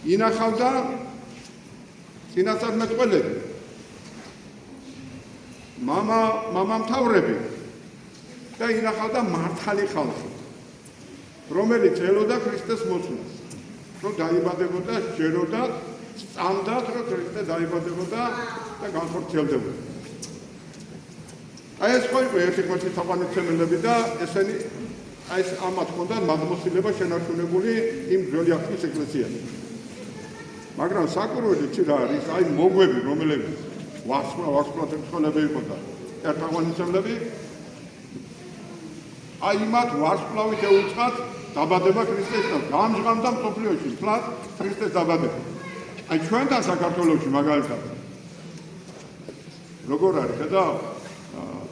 ინახავდა წინასწარმეტყველები, მამამთავრები და ინახავდა მართალი ხალხი, რომელიც ელოდა ქრისტეს მოსვლას, რომ დაიბადებოდა, ჯეროდა, სწამდათ, რომ ქრისტე დაიბადებოდა და განხორციელდებოდა. აი ეს ხო იყო ერთ-ერთი თაყვანისმცემლები და ესენი აი ეს ამათ ჰქონდათ მადმოსილება შენარჩუნებული იმ ძველი აღთქმის ეკლესიაში. მაგრამ საკურველი ცი რა არის, აი მოგვები, რომლებიც ვარსკვლავად ემსხოლები იყო და თაყვანისმცემლები, აი მათ ვარსკვლავით ეუწყათ დაბადება ქრისტესთან, გამჟღავნდა მსოფლიოში თლად ქრისტეს დაბადება. აი ჩვენთან საქართველოში მაგალითად როგორ არის, ხედავ?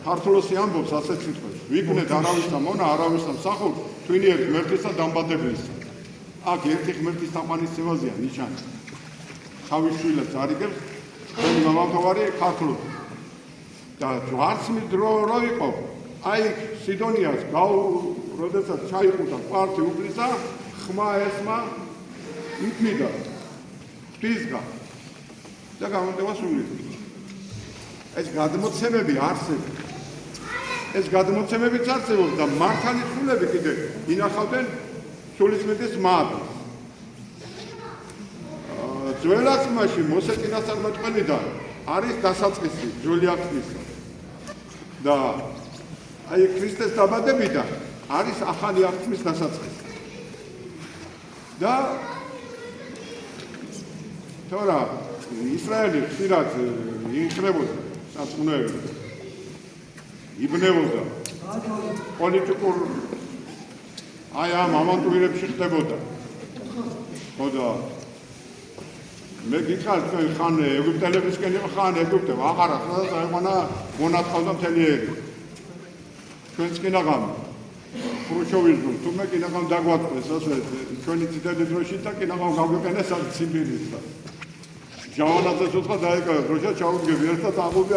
ქართლოსი ამბობს ასეთ სიტყვებს, ვიგნეთ არავისთან მონა, არავისთან მსახურს, თვინი ერთ ღმერთისა დამბადებლისა. აქ ერთი ღმერთის თაყვანისცემაზეა ნიშანი. თავის შვილებს არიგებს, ჩვენი მამამთავარი ქართლოსი. და ჯვარცმის დრო რო იყო, აი სიდონიას როდესაც ჩაიყუდა კვართი უფლისა, ხმა ესმა იმქმიდა ღვთისგან და გამოდევა სულით. ეს გადმოცემები არსებობს. ეს გადმოცემებიც არსებობს და მართალი სულები კიდე ინახავდნენ სულისმედის მადლს. ძველ აღთქმაში მოსე წინასწარმეტყველიდან არის დასაწყისი ძველი აღთქმისა. და აი ქრისტეს დაბადებიდან არის ახალი აღთქმის დასაწყისი. და თორა ისრაელი ხშირად იხრებოდა საწუნოებით, იბნებოდა პოლიტიკურ აი ამ ავანტურებში ხდებოდა. ხო და მე გითხარ თქვენ ხან ეგვიპტელებისკენ იყო ხან ეგვიპტე აღარა სადაც აიყვანა მონათხავდა მთელი ერი. ჩვენც კი ნაღამ ხრუშჩოვის დროს თუმე კი ნაღამ დაგვაწყვეს ასე ჩვენი წითელი დროში და კი ნაღამ გავგვეყენეს სიბირის და ჯავანაძეს უთხრა დაეკავა დროშა ჩაუდგები ერთად აღუდგე